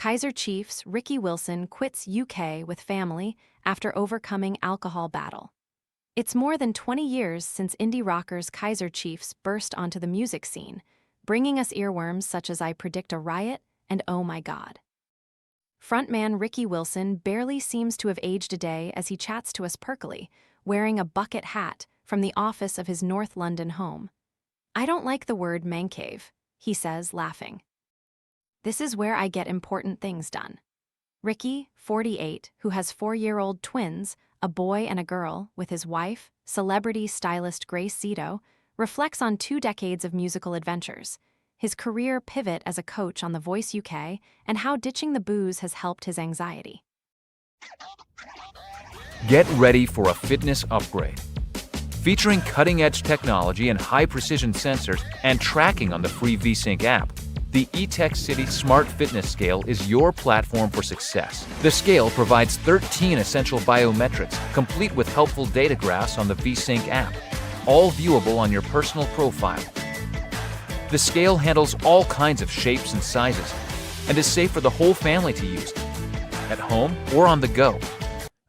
Kaiser Chiefs Ricky Wilson quits UK with family after overcoming alcohol battle. It's more than 20 years since indie rockers Kaiser Chiefs burst onto the music scene, bringing us earworms such as I Predict a Riot and Oh My God. Frontman Ricky Wilson barely seems to have aged a day as he chats to us perkily, wearing a bucket hat from the office of his North London home. "I don't like the word mancave," he says, laughing. "This is where I get important things done." Ricky, 48, who has 4-year-old twins, a boy and a girl, with his wife, celebrity stylist Grace Zito, reflects on 2 decades of musical adventures, his career pivot as a coach on The Voice UK, and how ditching the booze has helped his anxiety. Get ready for a fitness upgrade. Featuring cutting-edge technology and high-precision sensors and tracking on the free VSync app, the eTech City Smart Fitness Scale is your platform for success. The scale provides 13 essential biometrics, complete with helpful data graphs on the VSync app, all viewable on your personal profile. The scale handles all kinds of shapes and sizes and is safe for the whole family to use, at home or on the go.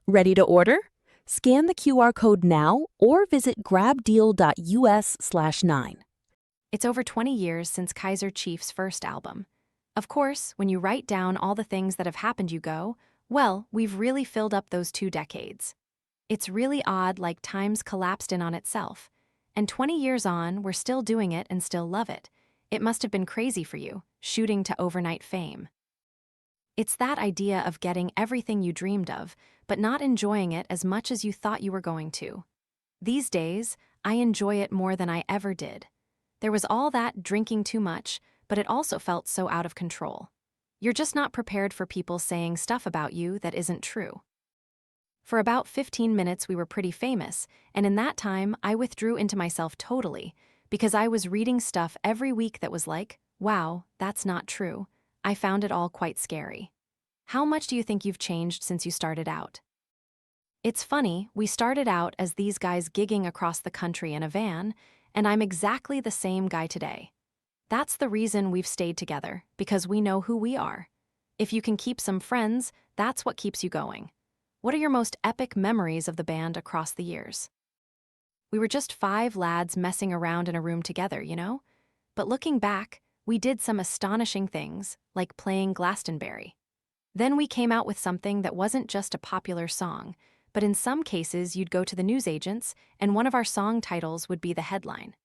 Ready to order? Scan the QR code now or visit grabdeal.us/9. It's over 20 years since Kaiser Chiefs' first album. Of course, when you write down all the things that have happened, you go, well, we've really filled up those 2 decades. It's really odd, like time's collapsed in on itself. And 20 years on, we're still doing it and still love it. It must have been crazy for you, shooting to overnight fame. It's that idea of getting everything you dreamed of, but not enjoying it as much as you thought you were going to. These days, I enjoy it more than I ever did. There was all that drinking too much, but it also felt so out of control. You're just not prepared for people saying stuff about you that isn't true. For about 15 minutes we were pretty famous, and in that time I withdrew into myself totally, because I was reading stuff every week that was like, wow, that's not true. I found it all quite scary. How much do you think you've changed since you started out? It's funny, we started out as these guys gigging across the country in a van, and I'm exactly the same guy today. That's the reason we've stayed together, because we know who we are. If you can keep some friends, that's what keeps you going. What are your most epic memories of the band across the years? We were just 5 lads messing around in a room together, you know? But looking back, we did some astonishing things, like playing Glastonbury. Then we came out with something that wasn't just a popular song, but in some cases you'd go to the newsagents and one of our song titles would be the headline.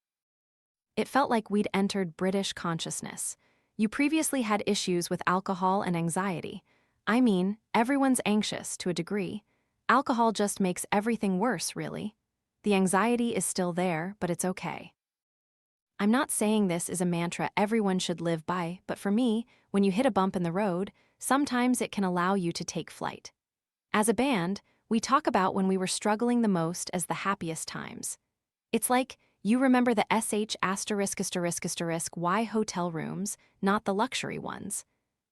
It felt like we'd entered British consciousness. You previously had issues with alcohol and anxiety. I mean, everyone's anxious to a degree. Alcohol just makes everything worse, really. The anxiety is still there, but it's okay. I'm not saying this is a mantra everyone should live by, but for me, when you hit a bump in the road, sometimes it can allow you to take flight. As a band, we talk about when we were struggling the most as the happiest times. It's like, you remember the SH*****Y hotel rooms, not the luxury ones.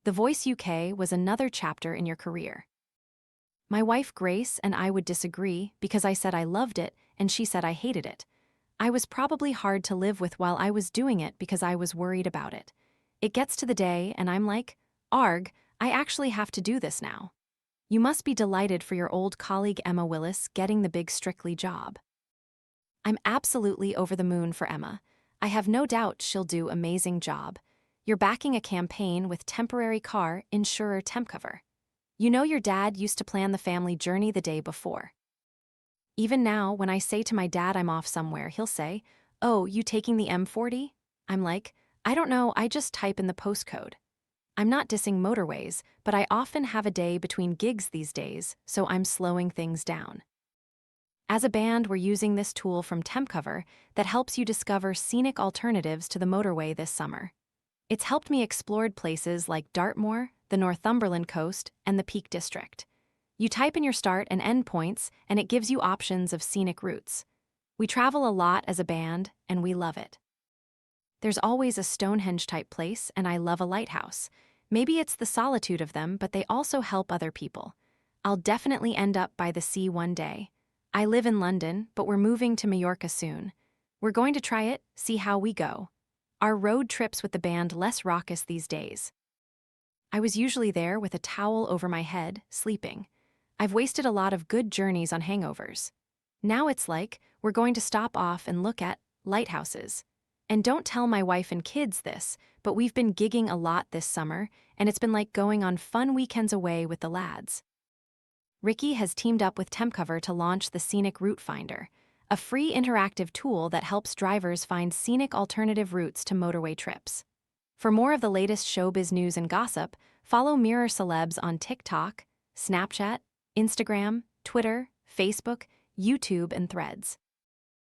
The Voice UK was another chapter in your career. My wife Grace and I would disagree because I said I loved it and she said I hated it. I was probably hard to live with while I was doing it because I was worried about it. It gets to the day and I'm like, arg, I actually have to do this now. You must be delighted for your old colleague Emma Willis getting the big Strictly job. I'm absolutely over the moon for Emma. I have no doubt she'll do amazing job. You're backing a campaign with temporary car insurer TempCover. You know your dad used to plan the family journey the day before. Even now, when I say to my dad I'm off somewhere, he'll say, "Oh, you taking the M40? I'm like, I don't know, I just type in the postcode. I'm not dissing motorways, but I often have a day between gigs these days, so I'm slowing things down. As a band, we're using this tool from TempCover that helps you discover scenic alternatives to the motorway this summer. It's helped me explore places like Dartmoor, the Northumberland coast, and the Peak District. You type in your start and end points, and it gives you options of scenic routes. We travel a lot as a band, and we love it. There's always a Stonehenge-type place, and I love a lighthouse. Maybe it's the solitude of them, but they also help other people. I'll definitely end up by the sea one day. I live in London, but we're moving to Mallorca soon. We're going to try it, see how we go. Our road trips with the band less raucous these days. I was usually there with a towel over my head, sleeping. I've wasted a lot of good journeys on hangovers. Now it's like we're going to stop off and look at lighthouses. And don't tell my wife and kids this, but we've been gigging a lot this summer, and it's been like going on fun weekends away with the lads. Ricky has teamed up with TempCover to launch the Scenic Route Finder, a free interactive tool that helps drivers find scenic alternative routes to motorway trips. For more of the latest showbiz news and gossip, follow Mirror Celebs on TikTok, Snapchat, Instagram, Twitter, Facebook, YouTube, and Threads.